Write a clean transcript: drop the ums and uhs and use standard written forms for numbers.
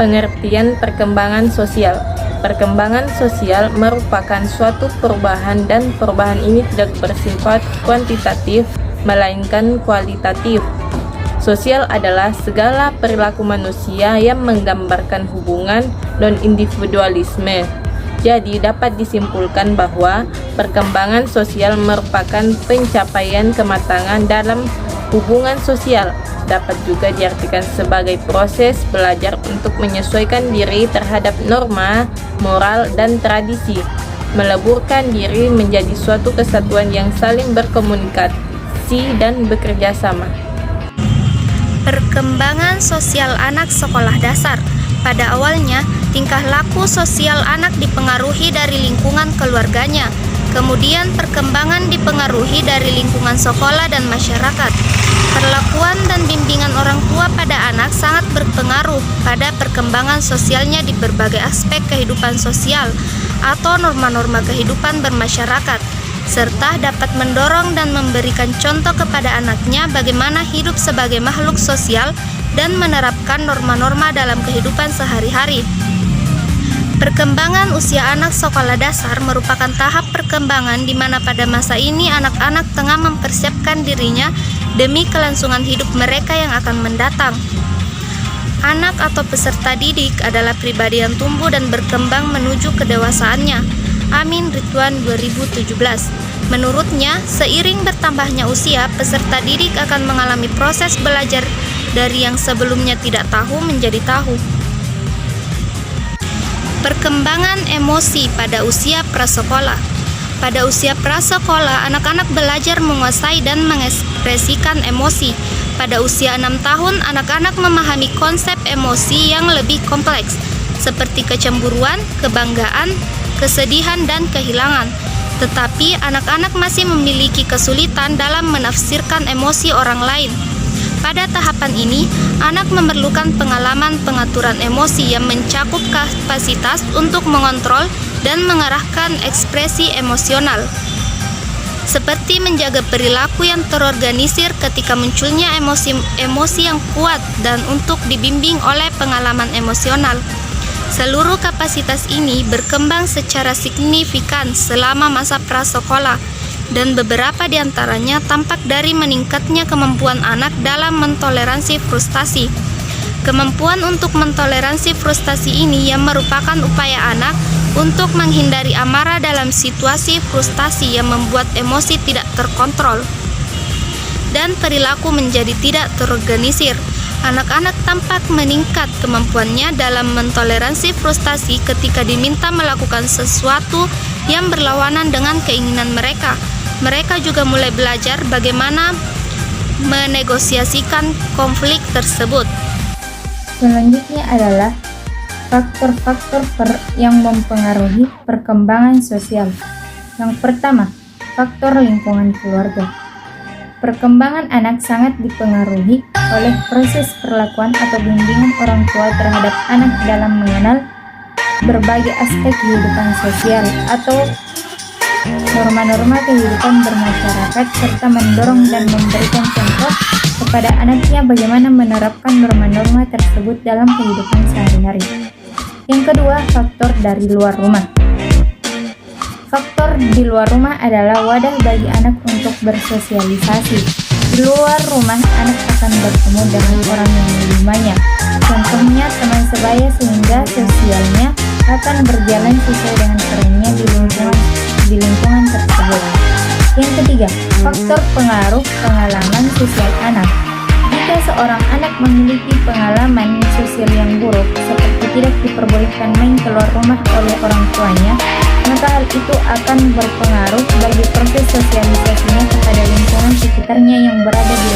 Pengertian perkembangan sosial. Perkembangan sosial merupakan suatu perubahan dan perubahan ini tidak bersifat kuantitatif, melainkan kualitatif. Sosial adalah segala perilaku manusia yang menggambarkan hubungan non-individualisme. Jadi dapat disimpulkan bahwa perkembangan sosial merupakan pencapaian kematangan dalam hubungan sosial. Dapat juga diartikan sebagai proses belajar untuk menyesuaikan diri terhadap norma, moral, dan tradisi, meleburkan diri menjadi suatu kesatuan yang saling berkomunikasi dan bekerja sama. Perkembangan sosial anak sekolah dasar. Pada awalnya, tingkah laku sosial anak dipengaruhi dari lingkungan keluarganya. Kemudian perkembangan dipengaruhi dari lingkungan sekolah dan masyarakat. Perlakuan dan bimbingan orang tua pada anak sangat berpengaruh pada perkembangan sosialnya di berbagai aspek kehidupan sosial atau norma-norma kehidupan bermasyarakat, serta dapat mendorong dan memberikan contoh kepada anaknya bagaimana hidup sebagai makhluk sosial dan menerapkan norma-norma dalam kehidupan sehari-hari. Perkembangan usia anak sekolah dasar merupakan tahap perkembangan di mana pada masa ini anak-anak tengah mempersiapkan dirinya demi kelangsungan hidup mereka yang akan mendatang. Anak atau peserta didik adalah pribadi yang tumbuh dan berkembang menuju kedewasaannya. Amin Ridwan 2017. Menurutnya, seiring bertambahnya usia, peserta didik akan mengalami proses belajar dari yang sebelumnya tidak tahu menjadi tahu. Perkembangan emosi pada usia prasekolah. Pada usia prasekolah, anak-anak belajar menguasai dan mengekspresikan emosi. Pada usia 6 tahun, anak-anak memahami konsep emosi yang lebih kompleks, seperti kecemburuan, kebanggaan, kesedihan, dan kehilangan. Tetapi, anak-anak masih memiliki kesulitan dalam menafsirkan emosi orang lain. Pada tahapan ini, anak memerlukan pengalaman pengaturan emosi yang mencakup kapasitas untuk mengontrol dan mengarahkan ekspresi emosional, seperti menjaga perilaku yang terorganisir ketika munculnya emosi yang kuat dan untuk dibimbing oleh pengalaman emosional. Seluruh kapasitas ini berkembang secara signifikan selama masa prasekolah, dan beberapa di antaranya tampak dari meningkatnya kemampuan anak dalam mentoleransi frustasi. Kemampuan untuk mentoleransi frustasi ini yang merupakan upaya anak untuk menghindari amarah dalam situasi frustasi yang membuat emosi tidak terkontrol dan perilaku menjadi tidak terorganisir. Anak-anak tampak meningkat kemampuannya dalam mentoleransi frustasi ketika diminta melakukan sesuatu yang berlawanan dengan keinginan mereka. Mereka juga mulai belajar bagaimana menegosiasikan konflik tersebut. Selanjutnya adalah faktor-faktor yang mempengaruhi perkembangan sosial. Yang pertama, faktor lingkungan keluarga. Perkembangan anak sangat dipengaruhi oleh proses perlakuan atau bimbingan orang tua terhadap anak dalam mengenal berbagai aspek kehidupan sosial atau norma-norma kehidupan bermasyarakat, serta mendorong dan memberikan contoh kepada anaknya bagaimana menerapkan norma-norma tersebut dalam kehidupan sehari-hari. Yang kedua, faktor dari luar rumah. Faktor di luar rumah adalah wadah bagi anak untuk bersosialisasi. Di luar rumah, anak akan bertemu dengan orang yang menerimanya. Contohnya teman sebaya, sehingga sosialnya akan berjalan sesuai dengan perannya di lingkungan tersebut. Yang ketiga, faktor pengaruh pengalaman sosial anak. Jika seorang anak memiliki pengalaman sosial yang buruk, seperti tidak diperbolehkan main keluar rumah oleh orang tuanya, maka hal itu akan berpengaruh bagi proses sosialisasinya kepada lingkungan sekitarnya yang berada di